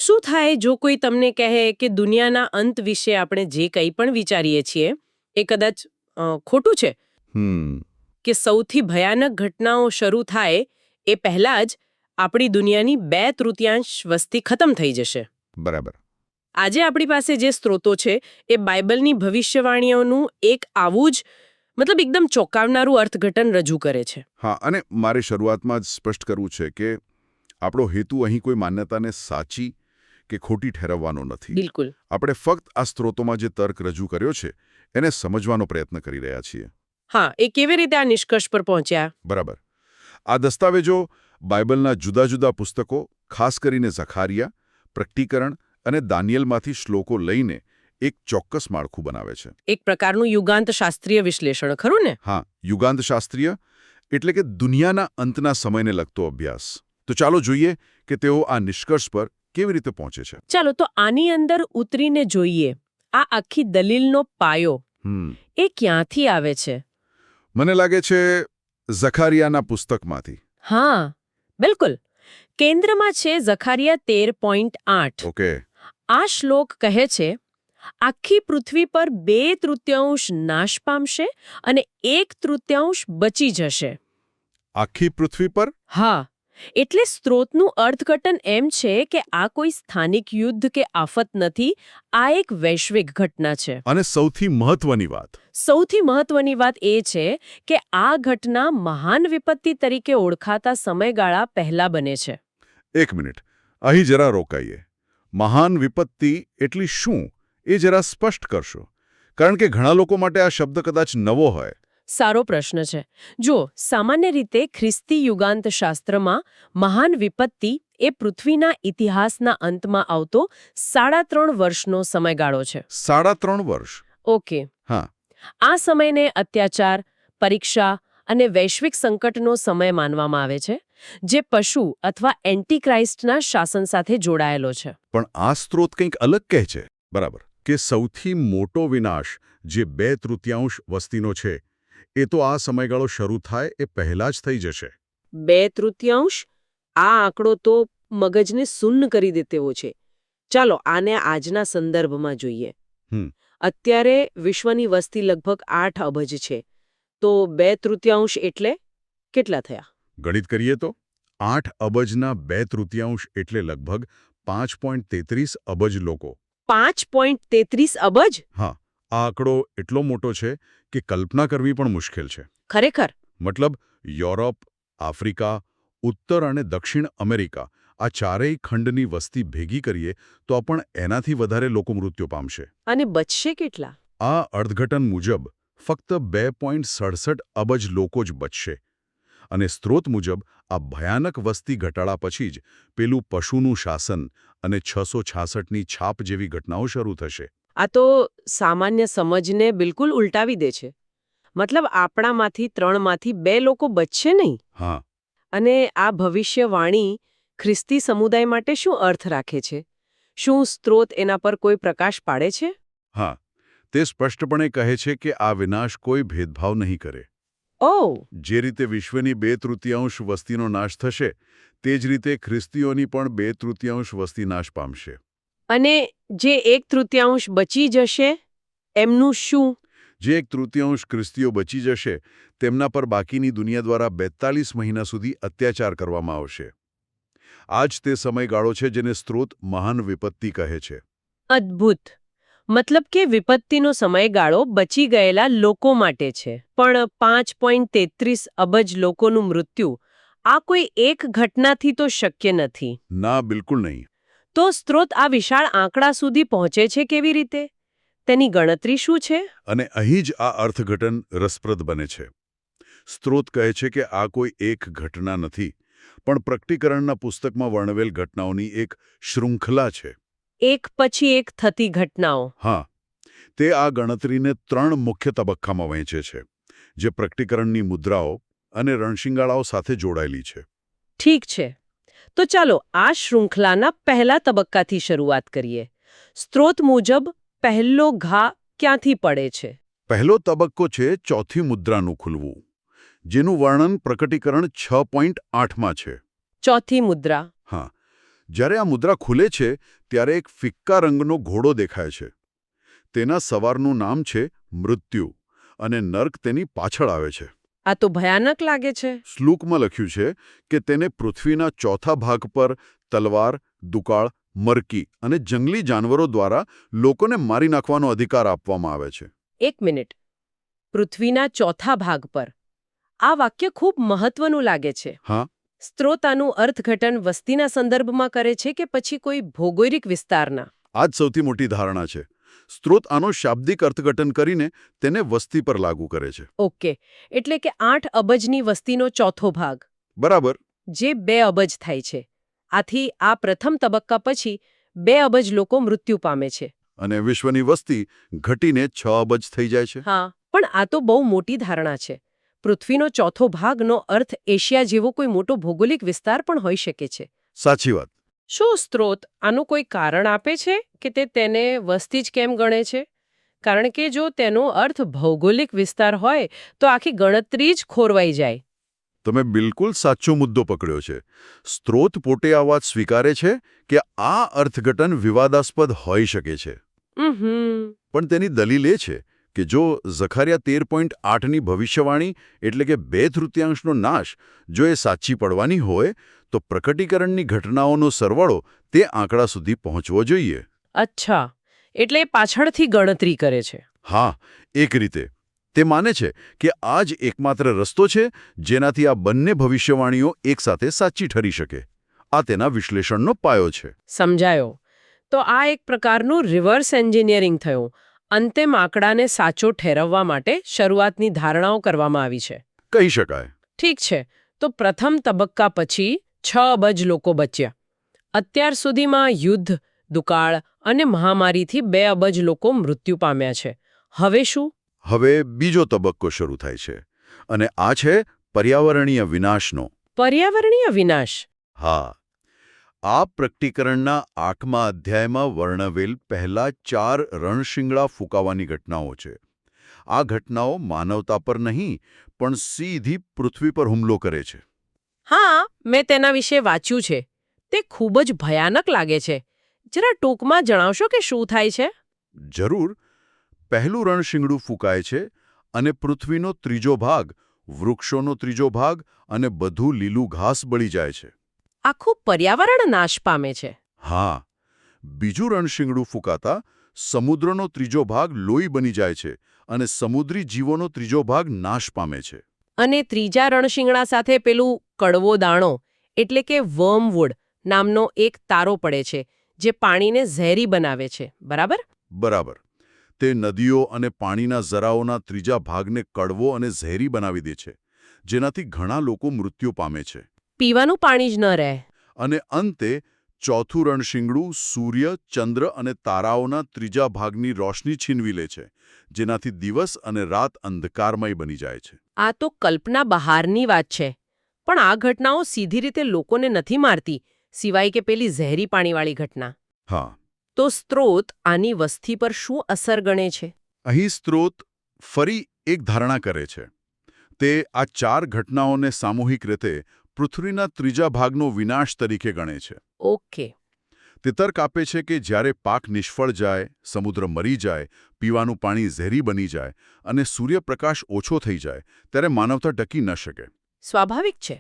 શું થાય જો કોઈ તમને કહે કે દુનિયાના અંત વિશે આપણે જે કંઈ પણ વિચારીએ છીએ એ કદાચ ખોટું છે? હમ કે સૌથી ભયાનક ઘટનાઓ શરૂ થાય એ પહેલા જ આપણી દુનિયાની 2/3 વસ્તી ખતમ થઈ જશે. બરાબર. આજે આપણી પાસે જે સ્ત્રોતો છે એ બાઇબલની ભવિષ્યવાણીઓનું એક આવું જ મતલબ એકદમ ચોંકાવનારું અર્થઘટન રજૂ કરે છે. હા, અને મારે શરૂઆતમાં જ સ્પષ્ટ કરવું છે કે આપણો હેતુ અહીં કોઈ માન્યતાને સાચી કે ખોટી ઠેરવવાનો નથી. બિલકુલ. આપણે ફક્ત આ સ્ત્રોતોમાં જે તર્ક રજૂ કર્યો છે એને સમજવાનો પ્રયત્ન કરી રહ્યા છીએ. હા, એ કેવી રીતે આ નિષ્કર્ષ પર પહોંચ્યા? બરાબર. આ દસ્તાવેજો બાઇબલના જુદા જુદા પુસ્તકો, ખાસ કરીને ઝખારિયા, પ્રકટીકરણ અને દાનિયેલમાંથી શ્લોકો લઈને એક ચોક્કસ માળખું બનાવે છે. એક પ્રકારનું યુગાંત શાસ્ત્રીય વિશ્લેષણ, ખરું ને? હા, યુગાંત શાસ્ત્રીય એટલે કે દુનિયાના અંતના સમયને લગતો અભ્યાસ. તો ચાલો જોઈએ કે તેઓ આ નિષ્કર્ષ પર કેવી રીતે પહોંચે છે. ચાલો તો આની અંદર ઉતરીને જોઈએ. આ આખી દલીલનો પાયો એ ક્યાંથી આવે છે? મને લાગે છે ઝખારિયાના પુસ્તકમાંથી. હા, બિલકુલ. કેન્દ્રમાં છે ઝખારિયા 13.8. ઓકે. આ શ્લોક કહે છે, આખી પૃથ્વી પર 2/3 નાશ પામશે અને 1/3 બચી જશે. આખી પૃથ્વી પર? હા, એટલે સ્ત્રોતનું અર્થઘટન એમ છે કે આ કોઈ સ્થાનિક યુદ્ધ કે આફત નથી, આ એક વૈશ્વિક ઘટના છે. અને સૌથી મહત્વની વાત એ છે કે આ ઘટના મહાન વિપત્તિ તરીકે ઓળખાતા સમયગાળા પહેલા બને છે. એક મિનિટ, અહીં જરા રોકાઈએ. મહાન વિપત્તિ એટલી શું એ જરા સ્પષ્ટ કરશો? કારણ કે ઘણા લોકો માટે આ શબ્દ કદાચ નવો હોય. સારો પ્રશ્ન છે. જો સામાન્ય રીતે ખ્રિસ્તી યુગાંત શાસ્ત્રમાં મહાન વિપત્તિ એ પૃથ્વીના ઇતિહાસના અંતમાં આવતો 3.5 વર્ષનો સમયગાળો છે. 3.5 વર્ષ? ઓકે. હા. આ સમયને અત્યાચાર, પરીક્ષા અને વૈશ્વિક સંકટનો સમય માનવામાં આવે છે, જે પશુ અથવા એન્ટીક્રાઇસ્ટના શાસન સાથે જોડાયેલો છે. પણ આ સ્ત્રોત કંઈક અલગ કહે છે. બરાબર. કે સૌથી મોટો વિનાશ જે 2/3 વસ્તીનો છે એ તો આ સમયગાળો શરૂ થાય એ પહેલા જ થઈ જશે. 2/3? આ આંકડો તો મગજને શૂન્ય કરી દે તેવો છે. ચાલો આને આજના સંદર્ભમાં જોઈએ. અત્યારે વિશ્વની વસ્તી લગભગ 8 અબજ છે. તો 2/3 એટલે કેટલા થયા? ગણિત કરીએ તો 8 અબજના 2/3 એટલે લગભગ 5.33 અબજ લોકો. 5.33 અબજ? હા, આ આંકડો એટલો મોટો છે કે કલ્પના કરવી પણ મુશ્કેલ છે. ખરેખર. મતલબ યુરોપ, આફ્રિકા, ઉત્તર અને દક્ષિણ અમેરિકા આ ચારેય ખંડની વસ્તી ભેગી કરીએ તો પણ એનાથી વધારે લોકો મૃત્યુ પામશે. અને બચશે કેટલા? આ અર્થઘટન મુજબ ફક્ત 2.67 અબજ લોકો જ બચશે. અને સ્ત્રોત મુજબ આ ભયાનક વસ્તી ઘટાડા પછી જ પેલું પશુનું શાસન અને 666ની છાપ જેવી ઘટનાઓ શરૂ થશે. આ તો સામાન્ય સમજને બિલકુલ ઉલટાવી દે છે. મતલબ આપણામાંથી 3માંથી 2 લોકો બચશે નહીં. હા. અને આ ભવિષ્યવાણી ખ્રિસ્તી સમુદાય માટે શું અર્થ રાખે છે? શું સ્ત્રોત એના પર કોઈ પ્રકાશ પાડે છે? હા, તે સ્પષ્ટપણે કહે છે કે આ વિનાશ કોઈ ભેદભાવ નહીં કરે. ઓહ! જે રીતે વિશ્વની 2/3 વસ્તીનો નાશ થશે તે જ રીતે ખ્રિસ્તીઓની પણ 2/3 વસ્તી નાશ પામશે. અને જે 1/3 બચી જશે એમનું શું? જે 1/3 ખ્રિસ્તીઓ બચી જશે તેમના પર બાકીની દુનિયા દ્વારા 42 મહિના સુધી અત્યાચાર કરવામાં આવશે. આ જ તે સમયગાળો છે જેને સ્ત્રોત મહાન વિપત્તિ કહે છે. અદ્ભુત. મતલબ કે વિપત્તિનો સમયગાળો બચી ગયેલા લોકો માટે છે. પણ 5.33 અબજ લોકોનું મૃત્યુ આ કોઈ એક ઘટનાથી તો શક્ય નથી. ના, બિલકુલ નહીં. તો સ્ત્રોત આ વિશાળ આંકડા સુધી પહોંચે છે કેવી રીતે? તેની ગણતરી શું છે? અને અહીં જ આ અર્થઘટન રસપ્રદ બને છે. સ્ત્રોત કહે છે કે આ કોઈ એક ઘટના નથી, પણ પ્રકટીકરણના પુસ્તકમાં વર્ણવેલ ઘટનાઓની એક શૃંખલા છે. એક પછી એક થતી ઘટનાઓ. હા, તે આ ગણતરીને 3 મુખ્ય તબક્કામાં વહેંચે છે, જે પ્રકટીકરણની મુદ્રાઓ અને રણશિંગાળાઓ સાથે જોડાયેલી છે. ઠીક છે. તો ચાલો આ શૃંખલાના પહેલા તબક્કાથી શરૂઆત કરીએ. સ્ત્રોત મુજબ પહેલો ઘા ક્યાંથી પડે છે? પહેલો તબક્કો છે ચોથી મુદ્રાનું ખુલવું, જેનું વર્ણન પ્રકટીકરણ 6.8માં છે. ચોથી મુદ્રા. હા, જ્યારે આ મુદ્રા ખુલે છે ત્યારે એક ફિક્કા રંગનો ઘોડો દેખાય છે. તેના સવારનું નામ છે મૃત્યુ, અને નર્ક તેની પાછળ આવે છે. આ તો ભયાનક લાગે છે. શ્લોકમાં લખ્યું છે કે તેને પૃથ્વીના ચોથા ભાગ પર તલવાર, દુકાળ, મરકી અને જંગલી જાનવરો દ્વારા લોકોને મારી નાખવાનો અધિકાર આપવામાં આવે છે. એક મિનિટ. પૃથ્વીના ચોથા ભાગ પર. આ વાક્ય ખૂબ મહત્વનું લાગે છે. હા, સ્ત્રોત આનું અર્થઘટન વસ્તીના સંદર્ભમાં કરે છે કે પછી કોઈ ભૌગોલિક વિસ્તારના? આ જ સૌથી મોટી ધારણા છે. સ્ત્રોત આનો શાબ્દિક અર્થઘટન કરીને તેને વસ્તી પર લાગુ કરે છે. ઓકે, એટલે કે 8 અબજની વસ્તીનો ચોથો ભાગ, બરાબર. જે 2 અબજ થાય છે. આથી આ પ્રથમ તબક્કા પછી 2 અબજ લોકો મૃત્યુ પામે છે. અને વિશ્વની વસ્તી ઘટીને 6 અબજ થઈ જાય છે. હા, પણ આ તો બહુ મોટી ધારણા છે. પૃથ્વીનો ચોથો ભાગનો અર્થ એશિયા જેવો કોઈ મોટો ભૌગોલિક વિસ્તાર પણ હોઈ શકે છે. સાચી વાત. શું સ્ત્રોત આનું કોઈ કારણ આપે છે કે તે તેને વસ્તી જ કેમ ગણે છે? કારણ કે જો તેનો અર્થ ભૌગોલિક વિસ્તાર હોય તો આખી ગણતરી જ ખોરવાઈ જાય. તમે બિલકુલ સાચો મુદ્દો પકડ્યો છે. સ્ત્રોત પોતે આ વાત સ્વીકારે છે કે આ અર્થઘટન વિવાદાસ્પદ હોઈ શકે છે. પણ તેની દલીલ એ છે કે જો ઝખારિયા 13.8ની ભવિષ્યવાણી એટલે કે 2/3નો નાશ જો એ સાચી પડવાની હોય તો પ્રકટીકરણની ઘટનાઓનો સરવાળો તે આંકડા સુધી પહોંચવો જોઈએ. અચ્છા, એટલે પાછળથી ગણતરી કરે છે. હા, એક રીતે. તે માને છે કે આ જ એકમાત્ર રસ્તો છે જેનાથી આ બંને ભવિષ્યવાણીઓ એકસાથે સાચી ઠરી શકે. આ તેના વિશ્લેષણનો પાયો છે. સમજાયો. તો આ એક પ્રકારનું રિવર્સ એન્જિનિયરિંગ થયું. અંતિમ આંકડાને સાચો ઠેરવવા માટે શરૂઆતની ધારણાઓ કરવામાં આવી છે. કહી શકાય. ઠીક છે, તો પ્રથમ તબક્કા પછી 6 અબજ લોકો બચ્યા. અત્યાર સુધીમાં યુદ્ધ, દુકાળ અને મહામારીથી 2 અબજ લોકો મૃત્યુ પામ્યા છે. હવે શું? હવે બીજો તબક્કો શરૂ થાય છે, અને આ છે પર્યાવરણીય વિનાશનો. પર્યાવરણીય વિનાશ? હા, આ પ્રકટીકરણના 8મા અધ્યાયમાં વર્ણવેલ પહેલા 4 રણશિંગડા ફૂંકાવાની ઘટનાઓ છે. આ ઘટનાઓ માનવતા પર નહીં પણ સીધી પૃથ્વી પર હુમલો કરે છે. હા, મેં તેના વિશે વાંચ્યું છે. તે ખૂબ જ ભયાનક લાગે છે. જરા ટૂંકમાં જણાવશો કે શું થાય છે? જરૂર. પહેલું રણશિંગડું ફૂંકાય છે અને પૃથ્વીનો ત્રીજો ભાગ, વૃક્ષોનો ત્રીજો ભાગ અને બધું લીલું ઘાસ બળી જાય છે. આખું પર્યાવરણ નાશ પામે છે. હા. બીજું રણશિંગડું ફૂંકાતા સમુદ્રનો ત્રીજો ભાગ લોહી બની જાય છે અને સમુદ્રી જીવોનો ત્રીજો ભાગ નાશ પામે છે. અને ત્રીજા રણશિંગડા સાથે પેલું કડવો દાણો એટલે કે વર્મવુડ નામનો એક તારો પડે છે, જે પાણીને ઝેરી બનાવે છે, બરાબર? બરાબર. તે નદીઓ અને પાણીના ઝરાઓના ત્રીજા ભાગને કડવો અને ઝેરી બનાવી દે છે, જેનાથી ઘણા લોકો મૃત્યુ પામે છે. પીવાનું પાણી જ ન રહે. અને અંતે ચોથું રણશિંગડું સૂર્ય, ચંદ્ર અને તારાઓના ત્રીજા ભાગની રોશની છીનવી લે છે, જેનાથી દિવસ અને રાત અંધકારમય બની જાય છે. આ તો કલ્પના બહારની વાત છે. પણ આ ઘટનાઓ સીધી રીતે લોકોને નથી મારતી, સિવાય કે પેલી ઝેરી પાણીવાળી ઘટના. હા. તો સ્ત્રોત આની વસ્તી પર શું અસર ગણે છે? અહીં સ્ત્રોત ફરી એક ધારણા કરે છે. તે આ 4 ઘટનાઓને સામૂહિક રીતે પૃથ્વીના ત્રીજા ભાગનો વિનાશ તરીકે ગણે છે. ઓકે. તે તર્ક આપે છે કે જ્યારે પાક નિષ્ફળ જાય, સમુદ્ર મરી જાય, પીવાનું પાણી ઝેરી બની જાય અને સૂર્યપ્રકાશ ઓછો થઈ જાય, ત્યારે માનવતા ટકી ન શકે. સ્વાભાવિક છે.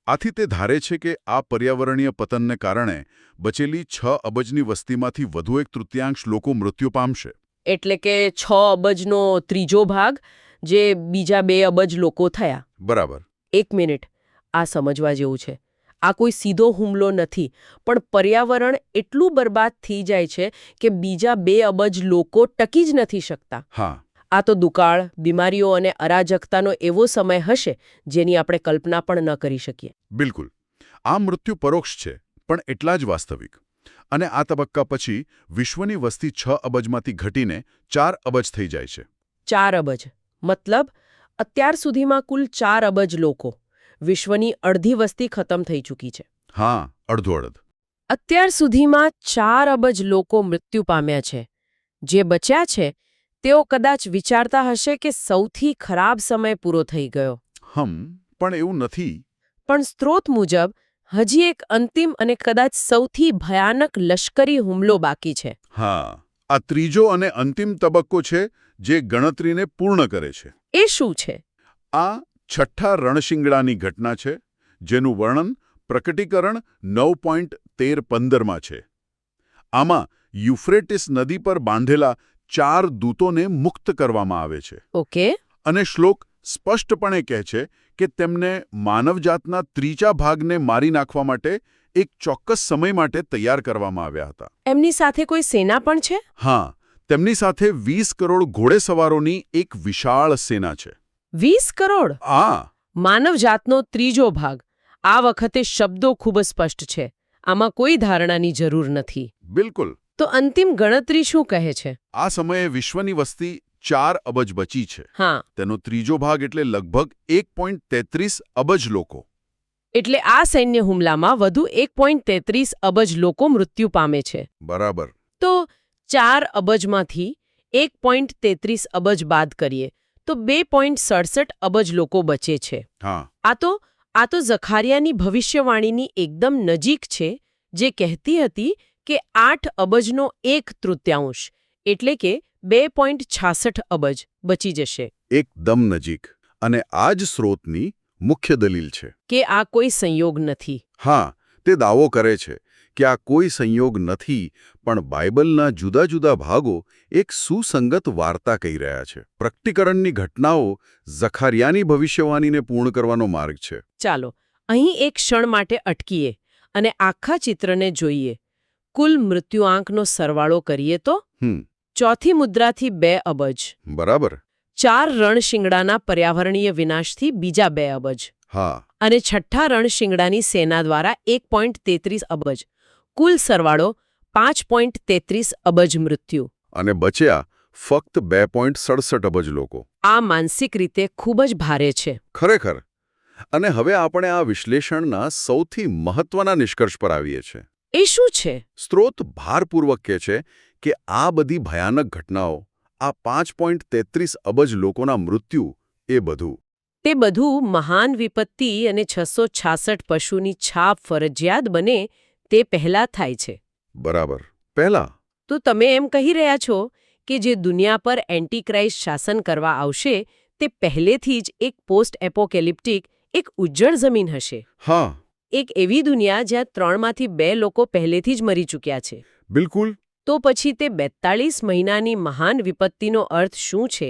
આથી તે ધારે છે કે આ પર્યાવરણીય પતનને કારણે બચેલી 6 અબજની વસ્તીમાંથી વધુ 1/3 લોકો મૃત્યુ પામશે. એટલે કે 6 અબજનો ત્રીજો ભાગ, જે બીજા 2 અબજ લોકો થયા. બરાબર. એક મિનિટ, આ સમજવા જેવું છે. આ કોઈ સીધો હુમલો નથી, પણ પર્યાવરણ એટલું બરબાદ થઈ જાય છે કે બીજા 2 અબજ લોકો ટકી જ નથી શકતા. હા. આ તો દુકાળ, બીમારીઓ અને અરાજકતાનો એવો સમય હશે જેની આપણે કલ્પના પણ ન કરી શકીએ. બિલકુલ. આ મૃત્યુ પરોક્ષ છે, પણ એટલા જ વાસ્તવિક. અને આ તબક્કા પછી વિશ્વની વસ્તી 6 અબજમાંથી ઘટીને 4 અબજ થઈ જાય છે. 4 અબજ મતલબ અત્યાર સુધીમાં કુલ 4 અબજ લોકો. વિશ્વની અડધી વસ્તી ખતમ થઈ ચૂકી છે. હા, અડધો-અડધ. અત્યાર સુધીમાં 4 અબજ લોકો મૃત્યુ પામ્યા છે. જે બચ્યા છે તેઓ કદાચ વિચારતા હશે કે સૌથી ખરાબ સમય પૂરો થઈ ગયો. પણ એવું નથી. પણ સ્ત્રોત મુજબ હજી એક અંતિમ અને કદાચ સૌથી ભયાનક લશ્કરી હુમલો બાકી છે. હા, આ ત્રીજો અને અંતિમ તબક્કો છે જે ગણતરીને પૂર્ણ કરે છે. એ શું છે? આ છઠ્ઠા રણશિંગડાની ઘટના છે, જેનું વર્ણન પ્રકટીકરણ 9.13-15માં છે. આમાં યુફ્રેટિસ નદી પર બાંધેલા 4 દૂતોને મુક્ત કરવામાં આવે છે. ઓકે. અને શ્લોક સ્પષ્ટપણે કહે છે કે તેમને માનવજાતના ત્રીજા ભાગને મારી નાખવા માટે એક ચોક્કસ સમય માટે તૈયાર કરવામાં આવ્યા હતા. એમની સાથે કોઈ સેના પણ છે? હા, તેમની સાથે 20 કરોડ ઘોડેસવારોની એક વિશાળ સેના છે. 20 કરોડ? માનવજાતનો ત્રીજો ભાગ. આ વખતે શબ્દો ખૂબ સ્પષ્ટ છે. આમાં કોઈ ધારણાની જરૂર નથી. બિલકુલ. તો અંતિમ ગણતરી શું કહે છે? આ સમયે વિશ્વની વસ્તી 4 અબજ બચી છે. હા. તેનો ત્રીજો ભાગ એટલે લગભગ 1.33 અબજ લોકો. એટલે આ સૈન્ય હુમલામાં વધુ 1.33 અબજ લોકો મૃત્યુ પામે છે. બરાબર. તો 4 અબજમાંથી 1.33 અબજ બાદ કરીએ તો 2.67 અબજ લોકો બચે છે. હા. આ તો ઝખારિયાની ભવિષ્યવાણીની એકદમ નજીક છે, જે કહેતી હતી કે 8 અબજનો 1/3 એટલે કે 2.66 અબજ બચી જશે. એકદમ નજીક. અને આ જ સ્રોતની મુખ્ય દલીલ છે કે આ કોઈ સંયોગ નથી. હા, તે દાવો કરે છે કે આ કોઈ સંયોગ નથી, પણ બાઇબલના જુદા જુદા ભાગો એક સુસંગત વાર્તા કહી રહ્યા છે. પ્રકટીકરણની ઘટનાઓ ઝખારિયાની ભવિષ્યવાણીને પૂર્ણ કરવાનો માર્ગ છે. ચાલો અહીં એક ક્ષણ માટે અટકીએ અને આખા ચિત્રને જોઈએ. કુલ મૃત્યુઆંકનો સરવાળો કરીએ તો ચોથી મુદ્રાથી 2 અબજ. બરાબર. 4 રણશિંગડાના પર્યાવરણીય વિનાશથી બીજા 2 અબજ. હા. અને છઠ્ઠા રણશિંગડાની સેના દ્વારા 1.33 અબજ. કુલ સરવાળો 5.33 અબજ મૃત્યુ. અને બચ્યા ફક્ત 2.67 અબજ લોકો. આ માનસિક રીતે ખૂબ જ ભારે છે. ખરેખર. અને હવે આપણે આ વિશ્લેષણના સૌથી મહત્વના નિષ્કર્ષ પર આવીએ છીએ. એ શું છે? સ્ત્રોત ભારપૂર્વક કહે છે કે આ બધી ભયાનક ઘટનાઓ, આ 5.33 અબજ લોકોના મૃત્યુ, એ બધું તે બધું મહાન વિપત્તિ અને 666 પશુની છાપ ફરજિયાત બને તે પહેલા થાય છે. બરાબર. પહેલા. તો તમે એમ કહી રહ્યા છો કે જે દુનિયા પર એન્ટીક્રાઇસ્ટ શાસન કરવા આવશે તે પહેલેથી જ એક પોસ્ટ એપોકેલિપ્ટિક, એક ઉજ્જળ જમીન હશે. હા. એક એવી દુનિયા જ્યાં 3માંથી 2 લોકો પહેલેથી જ મરી ચૂક્યા છે. બિલકુલ. તો પછી તે 42 મહિનાની મહાન વિપત્તિનો અર્થ શું છે?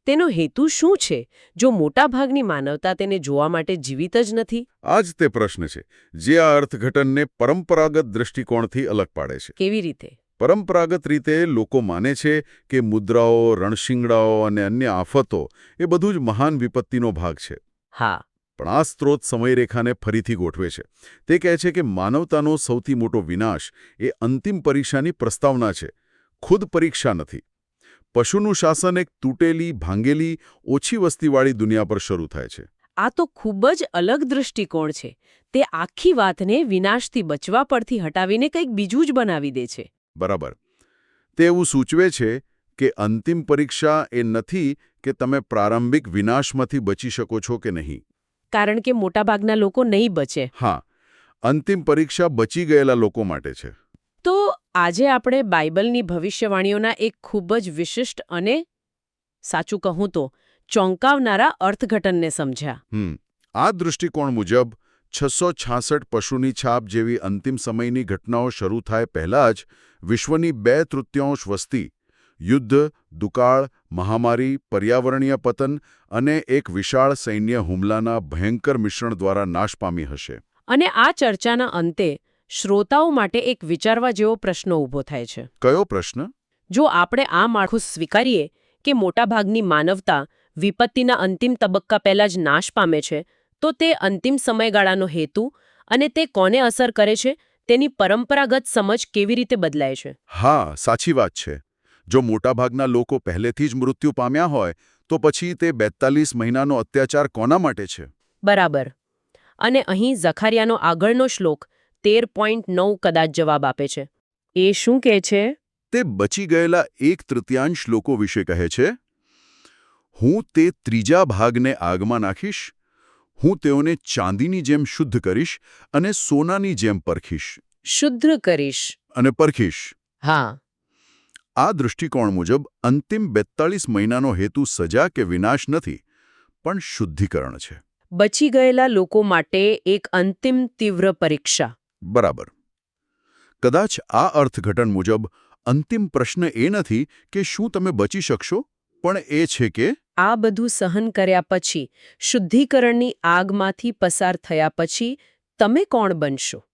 તેનો હેતુ શું છે, જો મોટાભાગની માનવતા તેને જોવા માટે જીવિત જ નથી? આ જ તે પ્રશ્ન છે જે આ અર્થઘટનને પરંપરાગત દૃષ્ટિકોણથી અલગ પાડે છે. કેવી રીતે? પરંપરાગત રીતે લોકો માને છે કે મુદ્રાઓ, રણશિંગડાઓ અને અન્ય આફતો એ બધું જ મહાન વિપત્તિનો ભાગ છે. હા. પણ આ સ્ત્રોત સમયરેખાને ફરીથી ગોઠવે છે. તે કહે છે કે માનવતાનો સૌથી મોટો વિનાશ એ અંતિમ પરીક્ષાની પ્રસ્તાવના છે, ખુદ પરીક્ષા નથી. પશુનું શાસન એક તૂટેલી, ભાંગેલી, ઓછી વસ્તીવાળી દુનિયા પર શરૂ થાય છે. આ તો ખૂબ જ અલગ દૃષ્ટિકોણ છે. તે આખી વાતને વિનાશથી બચવા પરથી હટાવીને કંઈક બીજું જ બનાવી દે છે. બરાબર. તે એવું સૂચવે છે કે અંતિમ પરીક્ષા એ નથી કે તમે પ્રારંભિક વિનાશમાંથી બચી શકો છો કે નહીં. કારણ કે મોટાભાગના લોકો નહીં બચે. હા. અંતિમ પરીક્ષા બચી ગયેલા લોકો માટે છે. તો આજે આપણે બાઇબલની ભવિષ્યવાણીઓના એક ખૂબ જ વિશિષ્ટ અને, સાચું કહું તો, ચોંકાવનારા અર્થઘટનને સમજ્યા. આ દૃષ્ટિકોણ મુજબ 666 પશુની છાપ જેવી અંતિમ સમયની ઘટનાઓ શરૂ થાય પહેલાં જ વિશ્વની 2/3 વસ્તી યુદ્ધ, દુકાળ, મહામારી, પર્યાવરણીય પતન અને એક વિશાળ સૈન્ય હુમલાના ભયંકર મિશ્રણ દ્વારા નાશ પામી હશે. અને આ ચર્ચાના અંતે શ્રોતાઓ માટે એક વિચારવા જેવો પ્રશ્ન ઊભો થાય છે. કયો પ્રશ્ન? જો આપણે આ માળખું સ્વીકારીએ કે મોટાભાગની માનવતા વિપત્તિના અંતિમ તબક્કા પહેલા જ નાશ પામે છે, તો તે અંતિમ સમયગાળાનો હેતુ અને તે કોને અસર કરે છે તેની પરંપરાગત સમજ કેવી રીતે બદલાય છે? હા, સાચી વાત છે. જો મોટાભાગના લોકો પહેલેથી જ મૃત્યુ પામ્યા હોય તો પછી તે 42 મહિનાનો અત્યાચાર કોના માટે છે? બરાબર. અને અહીં ઝખારિયાનો આગળનો શ્લોક 13.9 કદાચ જવાબ આપે છે. એ શું કહે છે? તે બચી ગયેલા 1/3 લોકો વિશે કહે છે. હું તે ત્રીજા ભાગને આગમાં નાખીશ. હું તેઓને ચાંદીની જેમ શુદ્ધ કરીશ અને સોનાની જેમ પરખીશ. શુદ્ધ કરીશ. અને પરખીશ. હા. આ દૃષ્ટિકોણ મુજબ અંતિમ 42 મહિનાનો હેતુ સજા કે વિનાશ નથી, પણ શુદ્ધિકરણ છે. બચી ગયેલા લોકો માટે એક અંતિમ તીવ્ર પરીક્ષા. બરાબર. કદાચ આ અર્થઘટન મુજબ અંતિમ પ્રશ્ન એ નથી કે શું તમે બચી શકશો, પણ એ છે કે આ બધું સહન કર્યા પછી, શુદ્ધિકરણની આગમાંથી પસાર થયા પછી તમે કોણ બનશો?